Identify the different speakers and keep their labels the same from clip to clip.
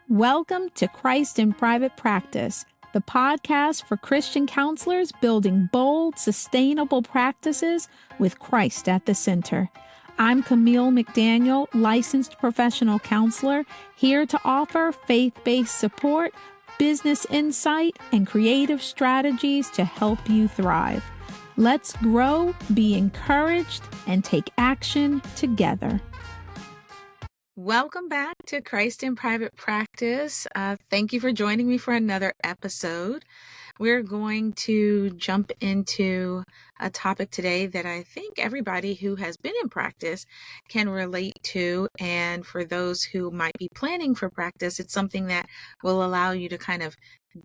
Speaker 1: Welcome to Christ in Private Practice, the podcast for Christian counselors building bold, sustainable practices with Christ at the center. I'm Camille McDaniel, licensed professional counselor, here to offer faith-based support, business insight, and creative strategies to help you thrive. Let's grow, be encouraged, and take action together. Welcome back to Christ in Private Practice. Thank you for joining me for another episode. We're going to jump into a topic today that I think everybody who has been in practice can relate to. And for those who might be planning for practice, it's something that will allow you to kind of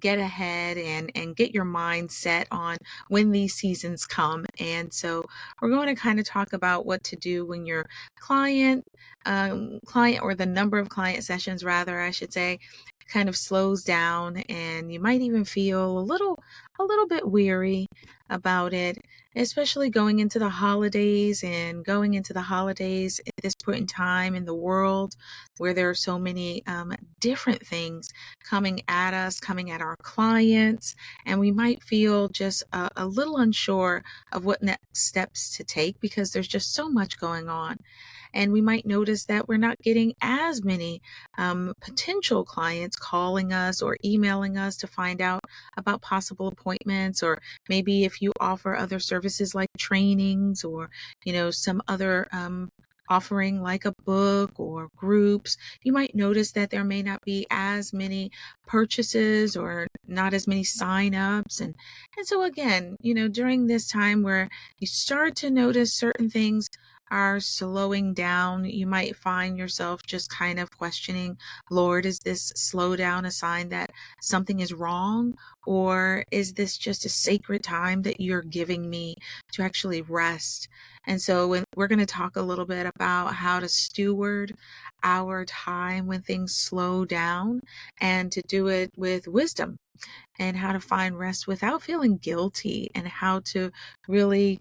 Speaker 1: get ahead and get your mind set on when these seasons come. And so we're going to kind of talk about what to do when your client or the number of client sessions, rather, I should say, kind of slows down, and you might even feel a little bit weary about it, especially going into the holidays at this point in time in the world where there are so many different things coming at us, coming at our clients, and we might feel just a little unsure of what next steps to take because there's just so much going on. And we might notice that we're not getting as many potential clients calling us or emailing us to find out about possible appointments, or maybe if you offer other services like trainings or, some other offering like a book or groups, you might notice that there may not be as many purchases or not as many sign-ups. And so again, during this time where you start to notice certain things are slowing down, you might find yourself just kind of questioning, Lord, is this slowdown a sign that something is wrong? Or is this just a sacred time that you're giving me to actually rest? And so we're going to talk a little bit about how to steward our time when things slow down and to do it with wisdom, and how to find rest without feeling guilty, and how to really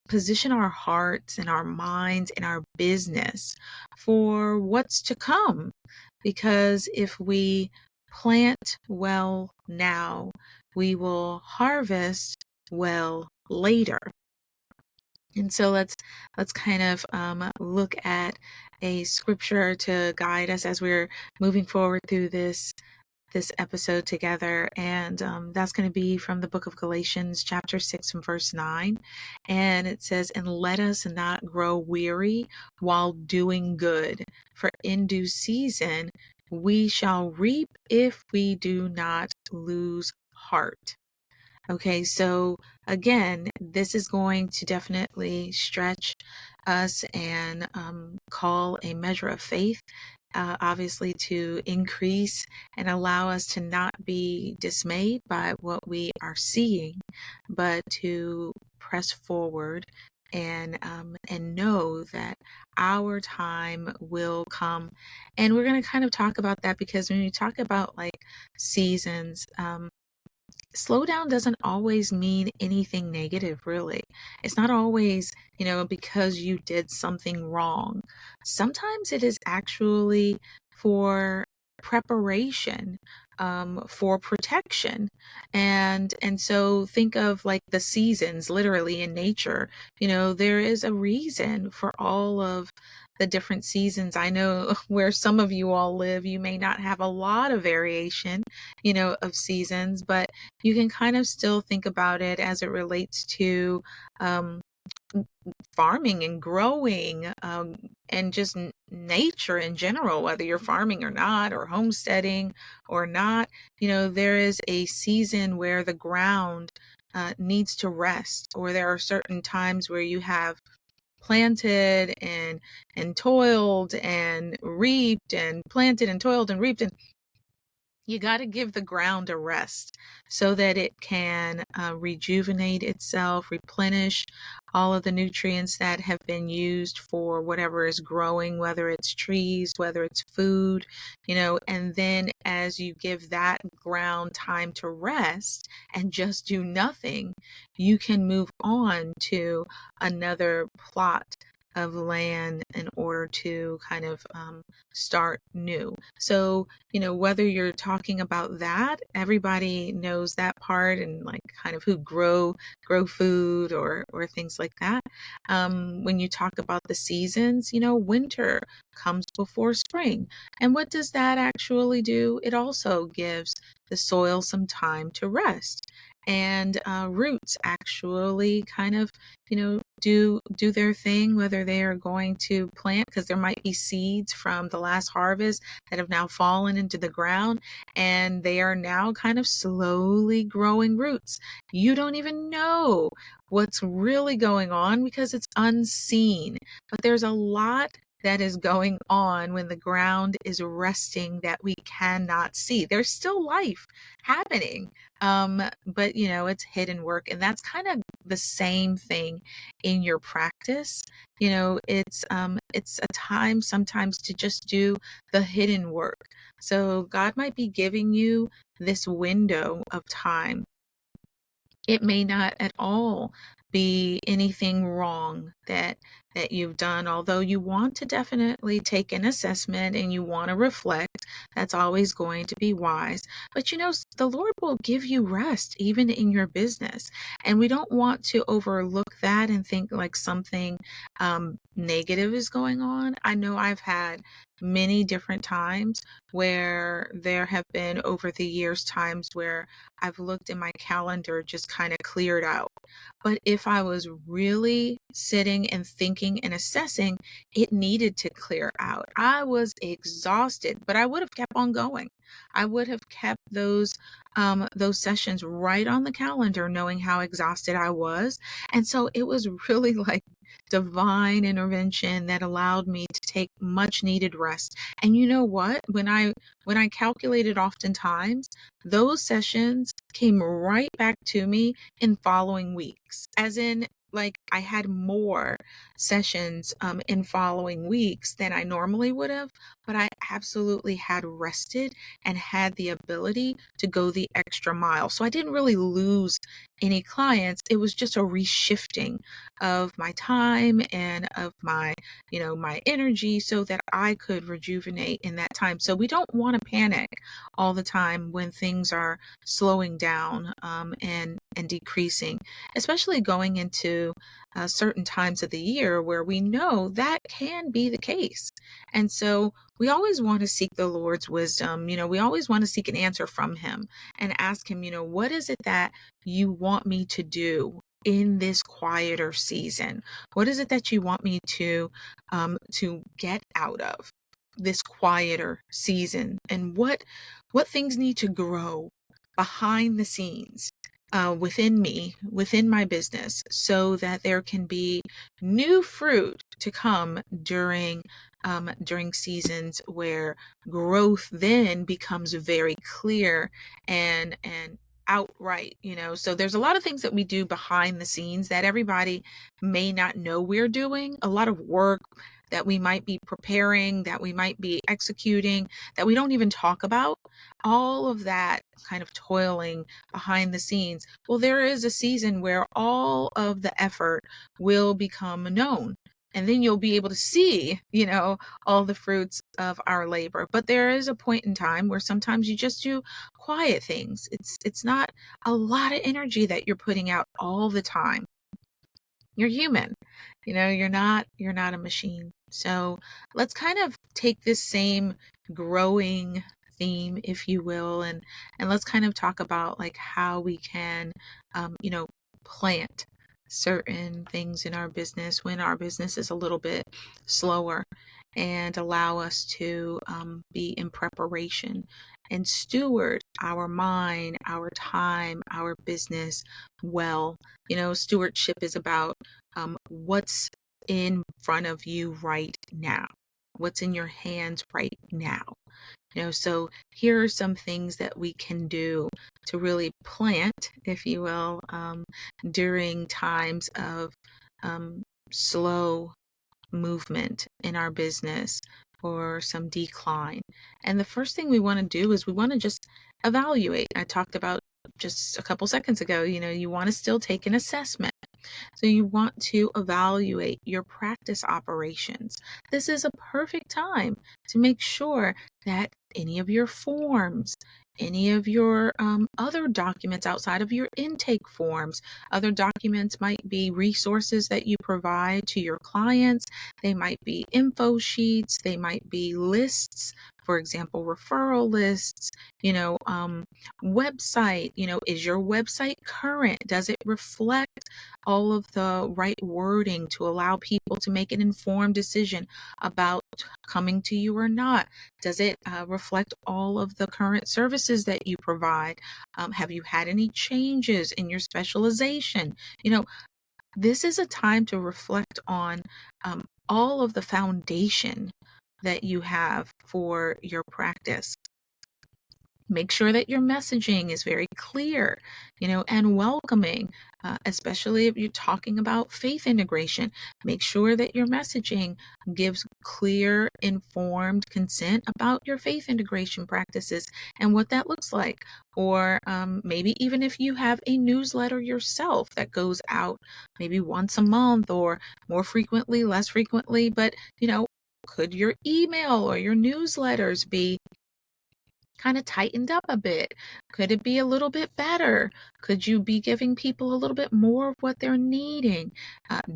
Speaker 1: position our hearts and our minds and our business for what's to come. Because if we plant well now, we will harvest well later. And so let's kind of look at a scripture to guide us as we're moving forward through this episode together. And that's going to be from the book of Galatians chapter 6 and verse 9. And it says, "And let us not grow weary while doing good, for in due season we shall reap if we do not lose heart." Okay, so again, this is going to definitely stretch us and call a measure of faith, obviously, to increase and allow us to not be dismayed by what we are seeing, but to press forward and know that our time will come. And we're going to kind of talk about that, because when you talk about like seasons, slowdown doesn't always mean anything negative, really. It's not always, because you did something wrong. Sometimes it is actually for preparation, for protection. And so think of like the seasons, literally, in nature. There is a reason for all of the different seasons. I know where some of you all live, you may not have a lot of variation, of seasons, but you can kind of still think about it as it relates to farming and growing, and just nature in general, whether you're farming or not, or homesteading or not. There is a season where the ground needs to rest, or there are certain times where you have planted and toiled and reaped, and planted and toiled and reaped, and you got to give the ground a rest so that it can rejuvenate itself, replenish all of the nutrients that have been used for whatever is growing, whether it's trees, whether it's food, and then as you give that ground time to rest and just do nothing, you can move on to another plot
Speaker 2: of land in order to kind of start new. So, whether you're talking about that, everybody knows that part, and like kind of who grow food or things like that. When you talk about the seasons, winter comes before spring. And what does that actually do? It also gives the soil some time to rest. And roots actually kind of, do their thing, whether they are going to plant, because there might be seeds from the last harvest that have now fallen into the ground, and they are now kind of slowly growing roots. You don't even know what's really going on because it's unseen, but there's a lot that is going on when the ground is resting that we cannot see. There's still life happening, but it's hidden work, and that's kind of the same thing in your practice. It's a time sometimes to just do the hidden work. So God might be giving you this window of time. It may not at all be anything wrong that you've done, although you want to definitely take an assessment and you want to reflect. That's always going to be wise. But the Lord will give you rest even in your business. And we don't want to overlook that and think like something negative is going on. I know I've had many different times where there have been over the years times where I've looked in my calendar just kind of cleared out. But if I was really sitting and thinking and assessing, it needed to clear out. I was exhausted, but I would have kept on going. I would have kept those sessions right on the calendar, knowing how exhausted I was. And so it was really like divine intervention that allowed me to take much needed rest. And you know what? When I calculated, oftentimes those sessions came right back to me in following weeks, as in like I had more sessions in following weeks than I normally would have, but I absolutely had rested and had the ability to go the extra mile. So I didn't really lose any clients. It was just a reshifting of my time and of my energy so that I could rejuvenate in that time. So we don't want to panic all the time when things are slowing down and decreasing, especially going into certain times of the year where we know that can be the case. And so we always want to seek the Lord's wisdom. We always want to seek an answer from Him and ask Him, what is it that you want me to do in this quieter season? What is it that you want me to get out of this quieter season? And what things need to grow behind the scenes within me, within my business, so that there can be new fruit to come during seasons where growth then becomes very clear and outright. So there's a lot of things that we do behind the scenes that everybody may not know we're doing, a lot of work that we might be preparing, that we might be executing, that we don't even talk about. All of that kind of toiling behind the scenes. Well, there is a season where all of the effort will become known. And then you'll be able to see, all the fruits of our labor. But there is a point in time where sometimes you just do quiet things. It's not a lot of energy that you're putting out all the time. You're human. You're not a machine. So let's kind of take this same growing theme, if you will, and let's kind of talk about like how we can plant certain things in our business when our business is a little bit slower, and allow us to be in preparation and steward our mind, our time, our business well. Stewardship is about what's in front of you right now, what's in your hands right now. So here are some things that we can do to really plant, if you will, during times of slow movement in our business or some decline. And the first thing we want to do is we want to just evaluate. I talked about just a couple seconds ago, you want to still take an assessment. So you want to evaluate your practice operations. This is a perfect time to make sure that any of your forms, any of your other documents outside of your intake forms, other documents might be resources that you provide to your clients. They might be info sheets, they might be lists, for example, referral lists, website, is your website current? Does it reflect all of the right wording to allow people to make an informed decision about coming to you or not? Does it reflect all of the current services that you provide? Have you had any changes in your specialization? This is a time to reflect on all of the foundation that you have for your practice. Make sure that your messaging is very clear, and welcoming, especially if you're talking about faith integration. Make sure that your messaging gives clear, informed consent about your faith integration practices and what that looks like. Or maybe even if you have a newsletter yourself that goes out maybe once a month or more frequently, less frequently, but, could your email or your newsletters be kind of tightened up a bit? Could it be a little bit better? Could you be giving people a little bit more of what they're needing?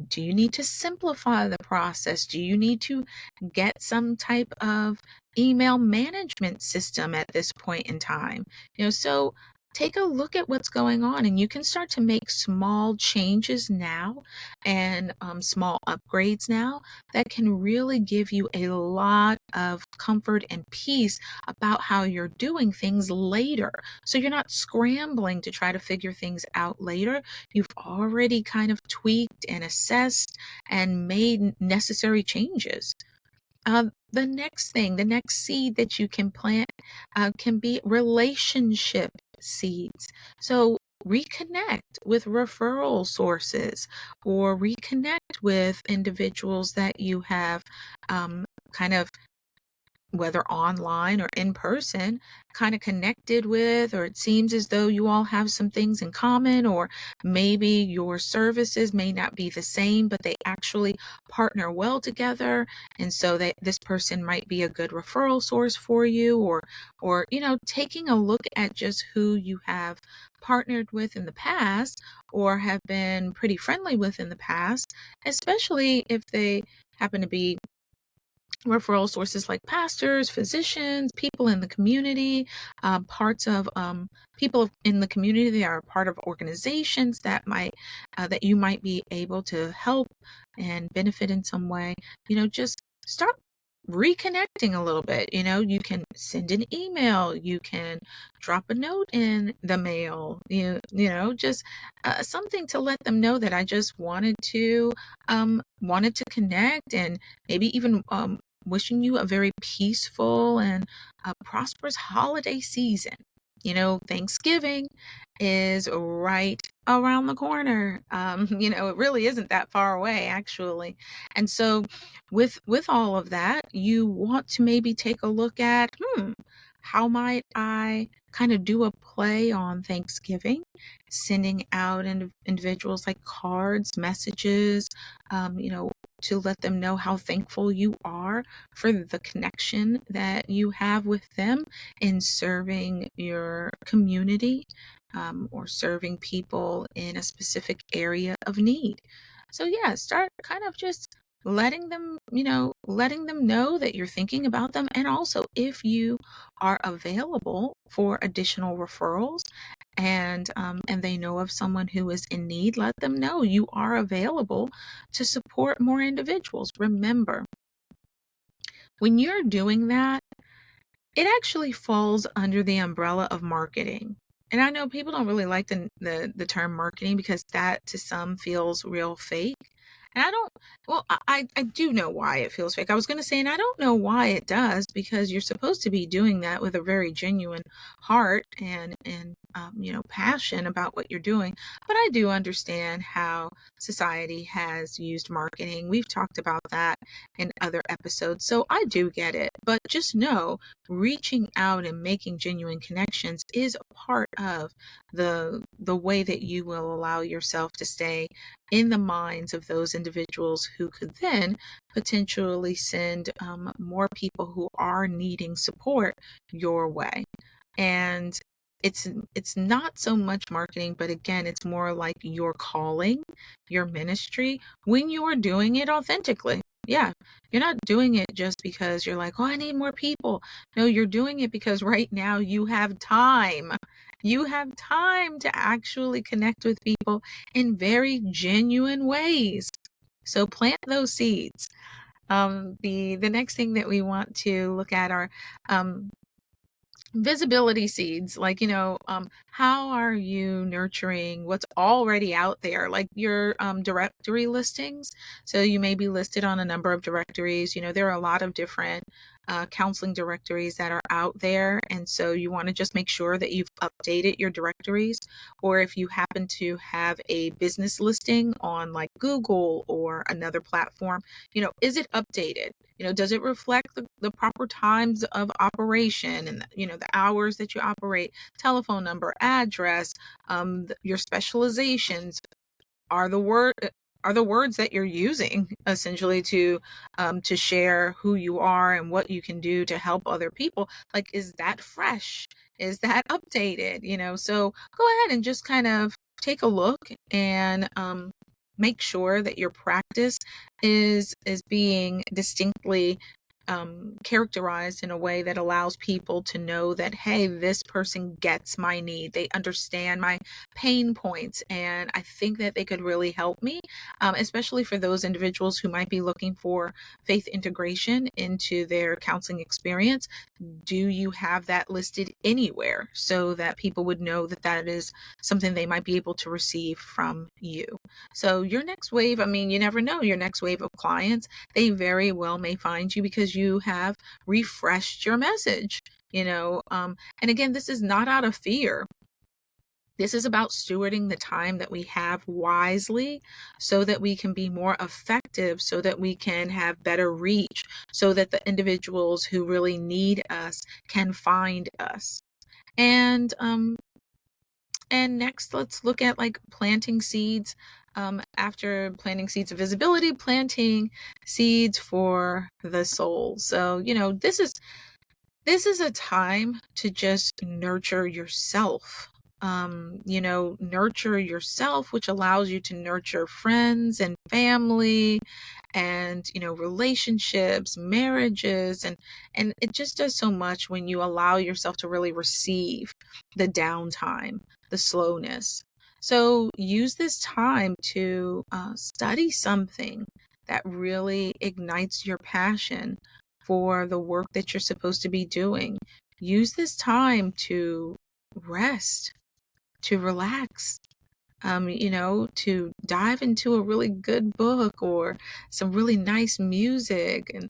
Speaker 2: Do you need to simplify the process? Do you need to get some type of email management system at this point in time? So take a look at what's going on, and you can start to make small changes now and small upgrades now that can really give you a lot of comfort and peace about how you're doing things later. So you're not scrambling to try to figure things out later. You've already kind of tweaked and assessed and made necessary changes. The next seed that you can plant can be relationship seeds. So reconnect with referral sources or reconnect with individuals that you have kind of, whether online or in person, kind of connected with, or it seems as though you all have some things in common, or maybe your services may not be the same, but they actually partner well together. And so that this person might be a good referral source for you, or, taking a look at just who you have partnered with in the past or have been pretty friendly with in the past, especially if they happen to be referral sources like pastors, physicians, people in the community, parts of people in the community that are part of organizations that you might be able to help and benefit in some way. Just start reconnecting a little bit. You can send an email, you can drop a note in the mail, just something to let them know that I just wanted to connect, and maybe even wishing you a very peaceful and prosperous holiday season. Thanksgiving is right around the corner. It really isn't that far away, actually. And so with all of that, you want to maybe take a look at, how might I kind of do a play on Thanksgiving, sending out individuals like cards, messages, to let them know how thankful you are for the connection that you have with them in serving your community, or serving people in a specific area of need. So yeah, start kind of just letting them know that you're thinking about them. And also, if you are available for additional referrals and they know of someone who is in need, let them know you are available to support more individuals. Remember, when you're doing that, it actually falls under the umbrella of marketing. And I know people don't really like the term marketing because that to some feels real fake. And I don't, well, I do know why it feels fake. I was going to say, and I don't know why it does, because you're supposed to be doing that with a very genuine heart and passion about what you're doing. But I do understand how society has used marketing. We've talked about that in other episodes. So I do get it. But just know, reaching out and making genuine connections is a part of the way that you will allow yourself to stay in the minds of those individuals who could then potentially send more people who are needing support your way. And it's not so much marketing, but again, it's more like your calling, your ministry, when you are doing it authentically. Yeah, you're not doing it just because you're like, oh, I need more people. No, you're doing it because right now you have time. You have time to actually connect with people in very genuine ways. So plant those seeds. The next thing that we want to look at are visibility seeds. Like, how are you nurturing what's already out there, like your directory listings? So you may be listed on a number of directories. There are a lot of different counseling directories that are out there, and so you want to just make sure that you've updated your directories. Or if you happen to have a business listing on like Google or another platform, is it updated? Does it reflect the proper times of operation, and the hours that you operate, telephone number, address, your specializations? Are the words that you're using essentially to share who you are and what you can do to help other people? Like, is that fresh? Is that updated? So go ahead and just kind of take a look and make sure that your practice is being distinctly characterized in a way that allows people to know that, hey, this person gets my need. They understand my pain points, and I think that they could really help me, especially for those individuals who might be looking for faith integration into their counseling experience. Do you have that listed anywhere so that people would know that that is something they might be able to receive from you? So your next wave, you never know, your next wave of clients, they very well may find you because you have refreshed your message, and again, this is not out of fear. This is about stewarding the time that we have wisely so that we can be more effective, so that we can have better reach, so that the individuals who really need us can find us. And next, let's look at like planting seeds. After planting seeds of visibility, planting seeds for the soul. So, this is a time to just nurture yourself. Nurture yourself, which allows you to nurture friends and family and, relationships, marriages, and it just does so much when you allow yourself to really receive the downtime, the slowness. So use this time to study something that really ignites your passion for the work that you're supposed to be doing. Use this time to rest, to relax, to dive into a really good book or some really nice music, and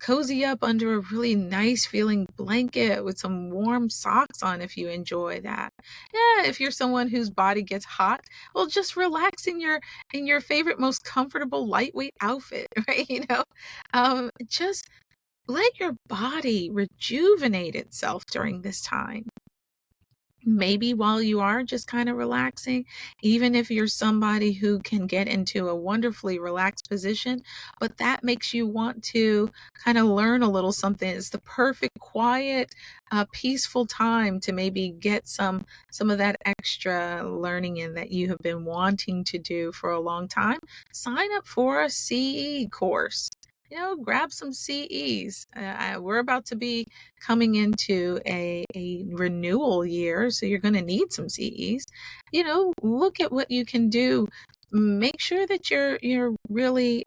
Speaker 2: cozy up under a really nice feeling blanket with some warm socks on if you enjoy that. Yeah, if you're someone whose body gets hot, well, just relax in your favorite, most comfortable, lightweight outfit, right? Just let your body rejuvenate itself during this time. Maybe while you are just kind of relaxing, even if you're somebody who can get into a wonderfully relaxed position, but that makes you want to kind of learn a little something. It's the perfect, quiet, peaceful time to maybe get some of that extra learning in that you have been wanting to do for a long time. Sign up for a CE course. Grab some CEs. We're about to be coming into a renewal year, so you're going to need some CEs. Look at what you can do. Make sure that you're really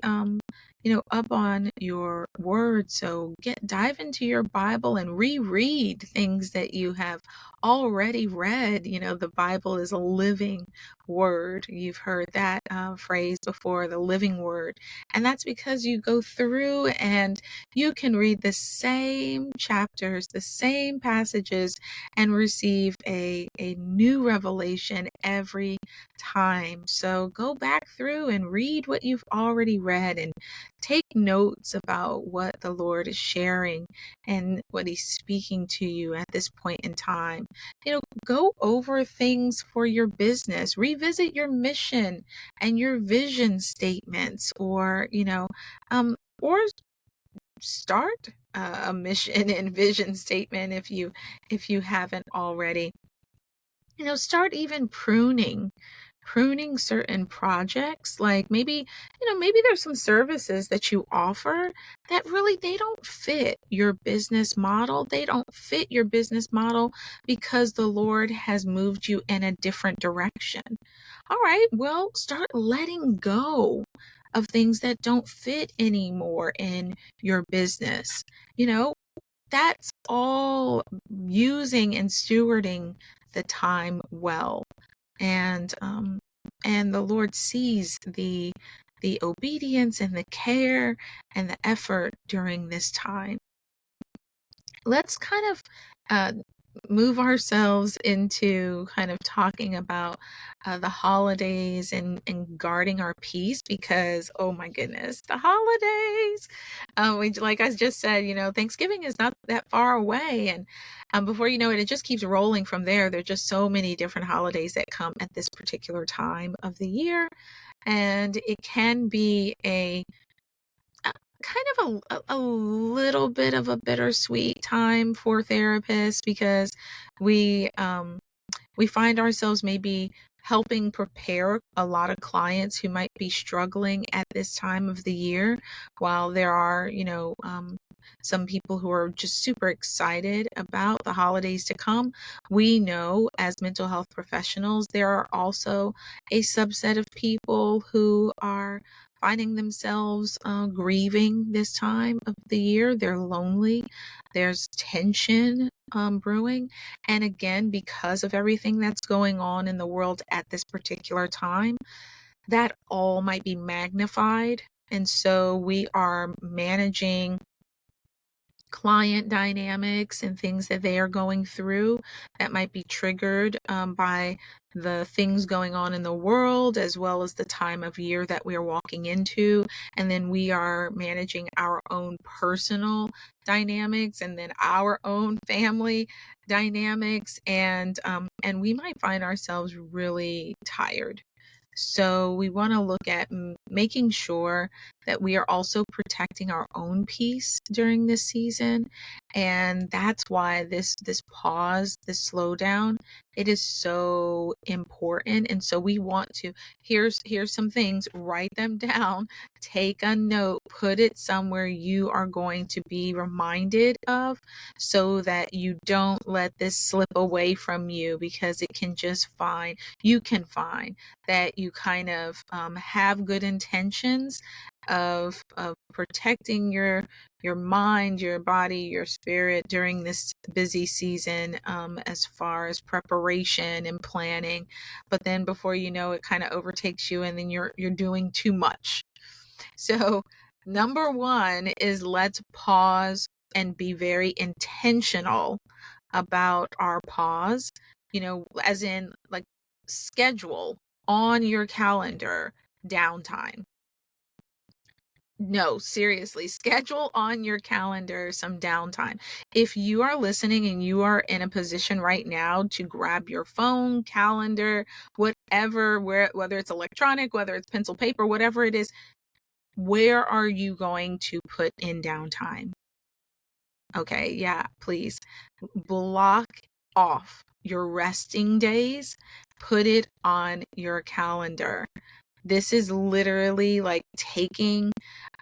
Speaker 2: up on your word. So dive into your Bible and reread things that you have already read. The Bible is a living word. You've heard that phrase before, the living word. And that's because you go through and you can read the same chapters, the same passages, and receive a new revelation every time. So go back through and read what you've already read and take notes about what the Lord is sharing and what He's speaking to you at this point in time. Go over things for your business, revisit your mission and your vision statements, or start a mission and vision statement if you haven't already. Start even pruning certain projects. Like maybe there's some services that you offer that really they don't fit your business model. They don't fit your business model because the Lord has moved you in a different direction. All right, well, start letting go of things that don't fit anymore in your business. That's all using and stewarding the time well. And the Lord sees the obedience and the care and the effort during this time. Let's kind of move ourselves into kind of talking about the holidays and guarding our peace, because oh my goodness, the holidays, like I just said, Thanksgiving is not that far away, and before you know it just keeps rolling from there. There's just so many different holidays that come at this particular time of the year, and it can be a kind of a little bit of a bittersweet time for therapists, because we find ourselves maybe helping prepare a lot of clients who might be struggling at this time of the year, while there are some people who are just super excited about the holidays to come. We know as mental health professionals there are also a subset of people who are finding themselves grieving this time of the year. They're lonely. There's tension brewing. And again, because of everything that's going on in the world at this particular time, that all might be magnified. And so we are managing client dynamics and things that they are going through that might be triggered by the things going on in the world, as well as the time of year that we are walking into. And then we are managing our own personal dynamics and then our own family dynamics. And we might find ourselves really tired. So we want to look at making sure that we are also protecting our own peace during this season. And that's why this pause, this slowdown, it is so important. And so we want to, here's some things, write them down, take a note, put it somewhere you are going to be reminded of, so that you don't let this slip away from you, because it can just you can find that you kind of have good intentions of protecting your mind, your body, your spirit during this busy season, as far as preparation and planning. But then before you know it, kind of overtakes you, and then you're doing too much. So number one is, let's pause and be very intentional about our pause, as in like schedule on your calendar downtime. No, seriously, schedule on your calendar some downtime. If you are listening and you are in a position right now to grab your phone, calendar, whatever, whether it's electronic, whether it's pencil, paper, whatever it is, where are you going to put in downtime? Okay, yeah, please block off your resting days, put it on your calendar. This is literally like taking,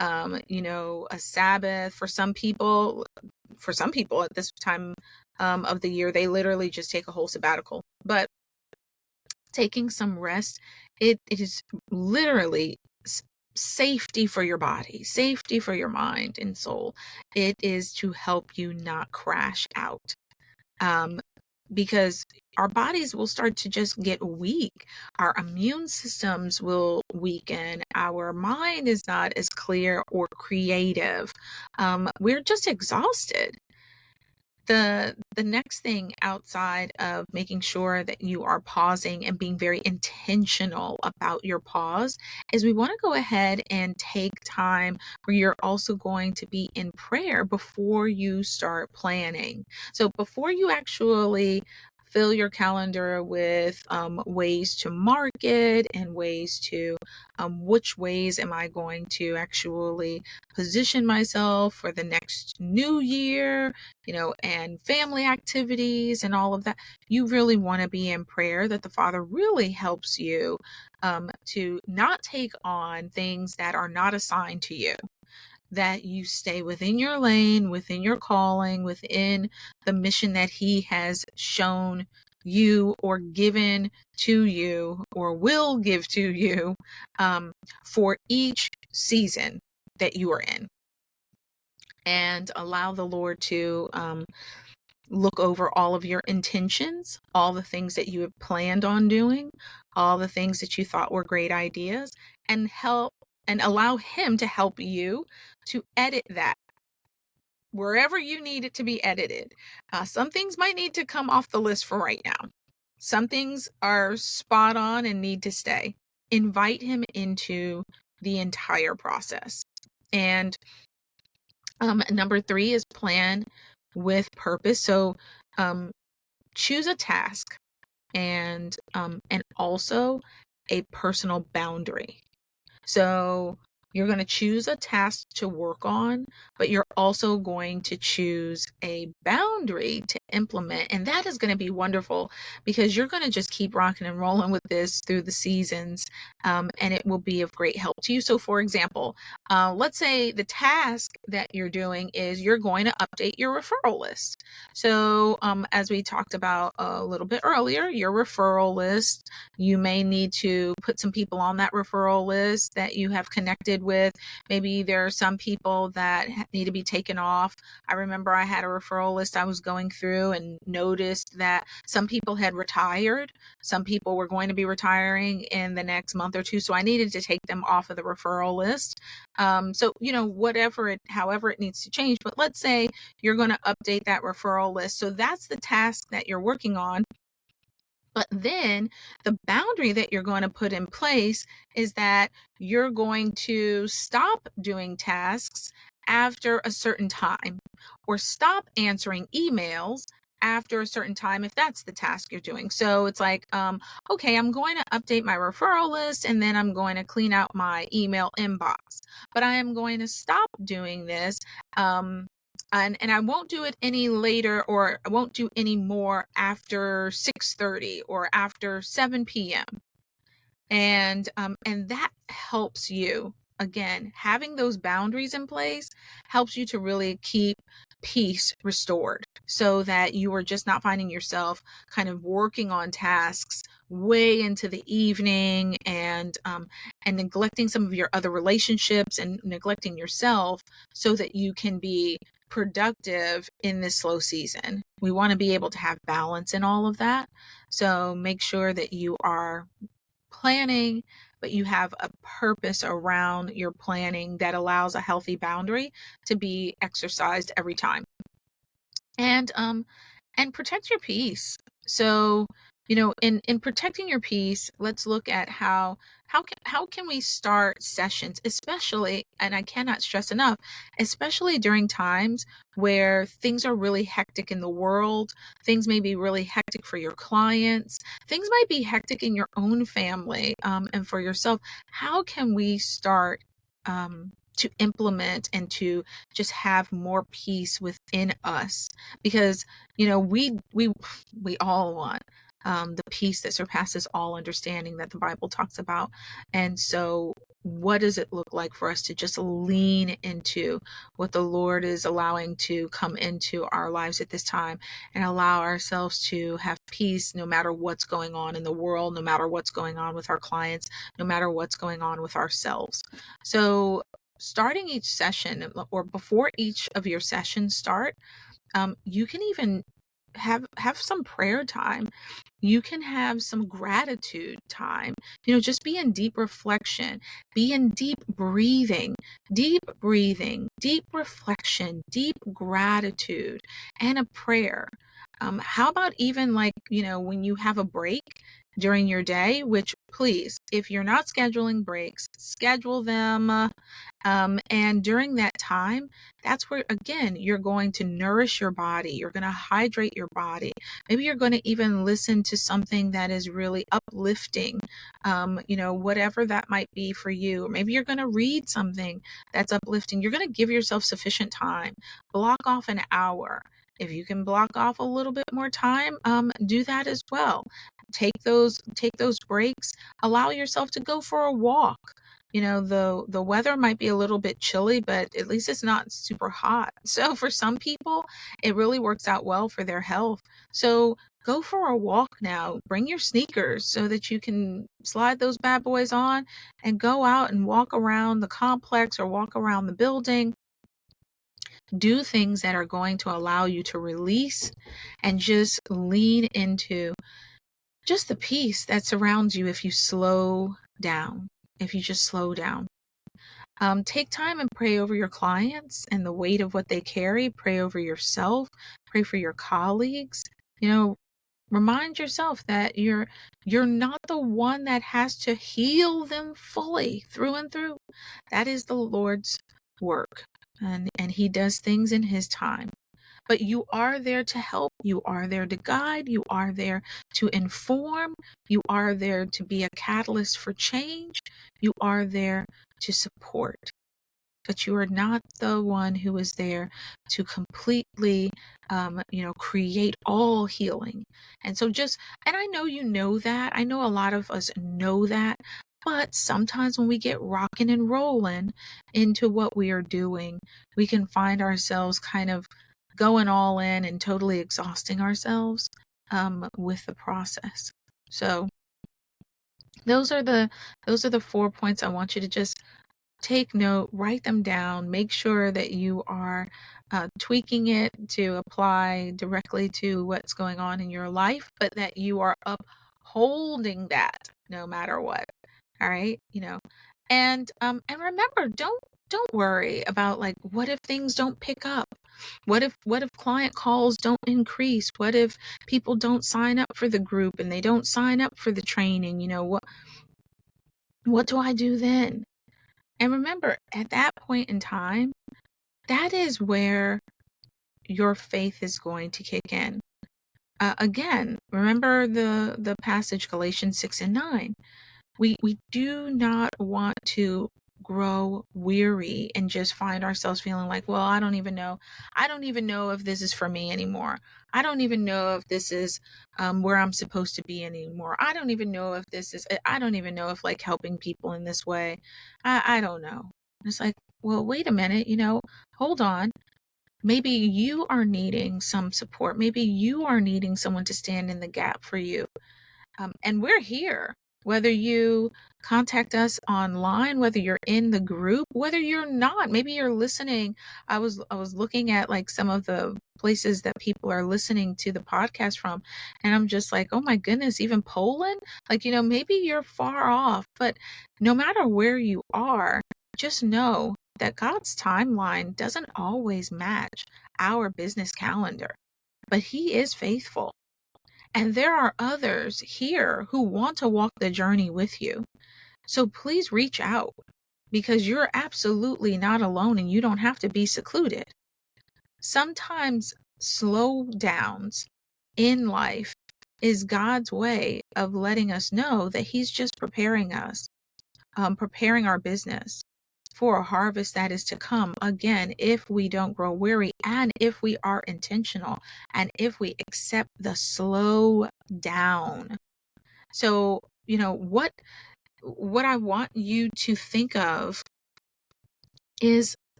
Speaker 2: a Sabbath. For some people at this time of the year, they literally just take a whole sabbatical. But taking some rest, it is literally safety for your body, safety for your mind and soul. It is to help you not crash out. Because our bodies will start to just get weak. Our immune systems will weaken. Our mind is not as clear or creative. We're just exhausted. The next thing outside of making sure that you are pausing and being very intentional about your pause is we want to go ahead and take time where you're also going to be in prayer before you start planning. So before you actually fill your calendar with ways to market and ways to which ways am I going to actually position myself for the next new year, and family activities and all of that. You really want to be in prayer that the Father really helps you to not take on things that are not assigned to you, that you stay within your lane, within your calling, within the mission that He has shown you or given to you or will give to you for each season that you are in. And allow the Lord to look over all of your intentions, all the things that you have planned on doing, all the things that you thought were great ideas, and allow Him to help you to edit that wherever you need it to be edited. Some things might need to come off the list for right now. Some things are spot on and need to stay. Invite Him into the entire process. And number 3 is plan with purpose. So choose a task and also a personal boundary. So you're going to choose a task to work on, but you're also going to choose a boundary to implement. And that is going to be wonderful because you're going to just keep rocking and rolling with this through the seasons, and it will be of great help to you. So for example, let's say the task that you're doing is you're going to update your referral list. So as we talked about a little bit earlier, your referral list, you may need to put some people on that referral list that you have connected with. Maybe there are some people that need to be taken off. I remember I had a referral list I was going through and noticed that some people had retired. Some people were going to be retiring in the next month or two. So I needed to take them off of the referral list. So, however it needs to change. But let's say you're going to update that referral list. So that's the task that you're working on. But then the boundary that you're going to put in place is that you're going to stop doing tasks after a certain time, or stop answering emails after a certain time if that's the task you're doing. So it's like, okay, I'm going to update my referral list and then I'm going to clean out my email inbox. But I am going to stop doing this. And I won't do it any later, or I won't do any more after 6:30 or after 7 p.m. And that helps you. Again, having those boundaries in place helps you to really keep peace restored, so that you are just not finding yourself kind of working on tasks way into the evening, and neglecting some of your other relationships and neglecting yourself, so that you can be productive in this slow season. We want to be able to have balance in all of that. So make sure that you are planning, but you have a purpose around your planning that allows a healthy boundary to be exercised every time. And protect your peace. So, in protecting your peace, let's look at how can we start sessions, especially, and I cannot stress enough, especially during times where things are really hectic in the world. Things may be really hectic for your clients. Things might be hectic in your own family, and for yourself. How can we start to implement and to just have more peace within us? Because we all want the peace that surpasses all understanding that the Bible talks about. And so what does it look like for us to just lean into what the Lord is allowing to come into our lives at this time, and allow ourselves to have peace no matter what's going on in the world, no matter what's going on with our clients, no matter what's going on with ourselves? So starting each session, or before each of your sessions start, you can even have some prayer time. You can have some gratitude time. Just be in deep reflection, be in deep breathing, deep reflection, deep gratitude, and a prayer. How about even like, when you have a break during your day, which please, if you're not scheduling breaks, schedule them. And during that time, that's where, again, you're going to nourish your body. You're going to hydrate your body. Maybe you're going to even listen to something that is really uplifting, whatever that might be for you. Or maybe you're going to read something that's uplifting. You're going to give yourself sufficient time. Block off an hour. If you can block off a little bit more time, do that as well. Take those breaks. Allow yourself to go for a walk. The weather might be a little bit chilly, but at least it's not super hot. So for some people, it really works out well for their health. So go for a walk now. Bring your sneakers so that you can slide those bad boys on and go out and walk around the complex or walk around the building. Do things that are going to allow you to release and just lean into just the peace that surrounds you if you slow down. If you just slow down. Take time and pray over your clients and the weight of what they carry. Pray over yourself. Pray for your colleagues. Remind yourself that you're not the one that has to heal them fully through and through. That is the Lord's work, and He does things in His time. But you are there to help. You are there to guide. You are there to inform. You are there to be a catalyst for change. You are there to support. But you are not the one who is there to completely, create all healing. And so and I know you know that. I know a lot of us know that. But sometimes when we get rocking and rolling into what we are doing, we can find ourselves kind of going all in and totally exhausting ourselves with the process. So those are the 4 points I want you to just take note, write them down, make sure that you are tweaking it to apply directly to what's going on in your life, but that you are upholding that no matter what. All right, and remember, don't worry about like, what if things don't pick up? What if client calls don't increase? What if people don't sign up for the group and they don't sign up for the training? What do I do then? And remember, at that point in time, that is where your faith is going to kick in. Again, remember the passage, Galatians 6:9. We do not want to grow weary and just find ourselves feeling like, well, I don't even know if this is for me anymore. I don't even know if this is where I'm supposed to be anymore. I don't even know if like helping people in this way. I don't know. It's like, well, wait a minute, hold on. Maybe you are needing some support. Maybe you are needing someone to stand in the gap for you. And we're here, whether you contact us online, whether you're in the group, whether you're not. Maybe you're listening. I was looking at like some of the places that people are listening to the podcast from, and I'm just like, oh my goodness, even Poland? Like, maybe you're far off, but no matter where you are, just know that God's timeline doesn't always match our business calendar, but He is faithful. And there are others here who want to walk the journey with you. So please reach out, because you're absolutely not alone and you don't have to be secluded. Sometimes slowdowns in life is God's way of letting us know that He's just preparing us, preparing our business for a harvest that is to come. Again, if we don't grow weary, and if we are intentional, and if we accept the slow down. So, what I want you to think of is,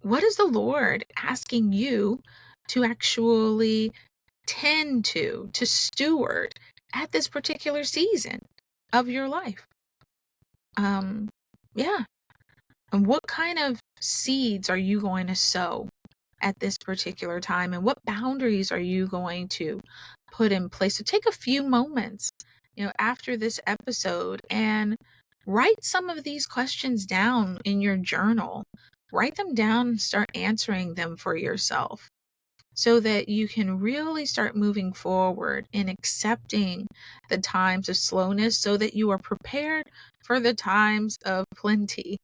Speaker 2: what is the Lord asking you to actually tend to steward at this particular season of your life? Yeah. And what kind of seeds are you going to sow? at this particular time, and what boundaries are you going to put in place? So take a few moments, after this episode, and write some of these questions down in your journal. Write them down and start answering them for yourself, so that you can really start moving forward in accepting the times of slowness, so that you are prepared for the times of plenty.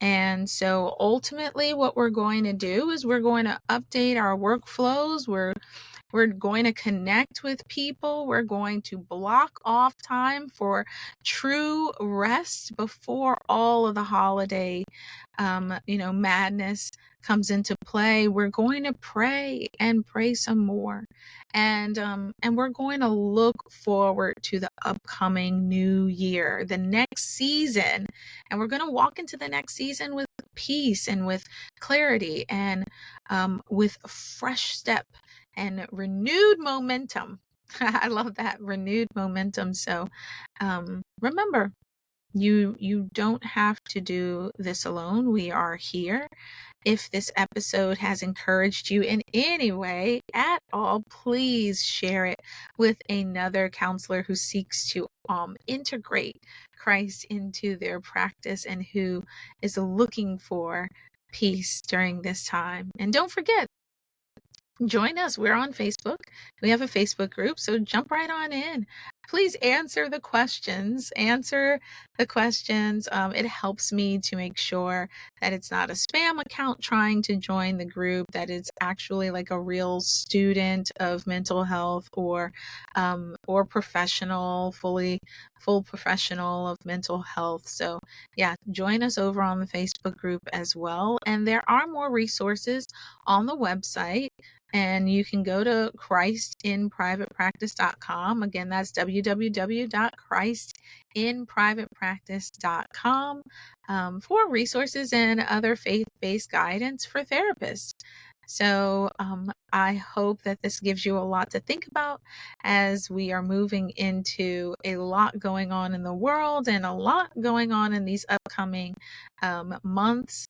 Speaker 2: And so ultimately what we're going to do is we're going to update our workflows. We're going to connect with people. We're going to block off time for true rest before all of the holiday, madness comes into play. We're going to pray and pray some more, and we're going to look forward to the upcoming new year, the next season, and we're going to walk into the next season with peace and with clarity, and with a fresh step and renewed momentum. I love that, renewed momentum. So remember, you don't have to do this alone. We are here. If this episode has encouraged you in any way at all, please share it with another counselor who seeks to integrate Christ into their practice and who is looking for peace during this time. And don't forget, join us. We're on Facebook. We have a Facebook group, so jump right on in. Please answer the questions. It helps me to make sure that it's not a spam account trying to join the group, that it's actually like a real student of mental health, or professional, full professional of mental health. So yeah, join us over on the Facebook group as well. And there are more resources on the website. And you can go to christinprivatepractice.com. Again, that's www.christinprivatepractice.com for resources and other faith-based guidance for therapists. So I hope that this gives you a lot to think about as we are moving into a lot going on in the world and a lot going on in these upcoming months.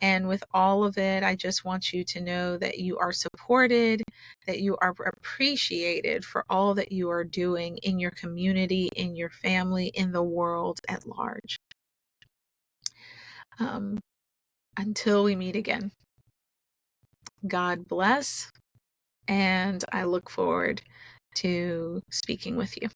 Speaker 2: And with all of it, I just want you to know that you are supported, that you are appreciated for all that you are doing in your community, in your family, in the world at large. Until we meet again, God bless, and I look forward to speaking with you.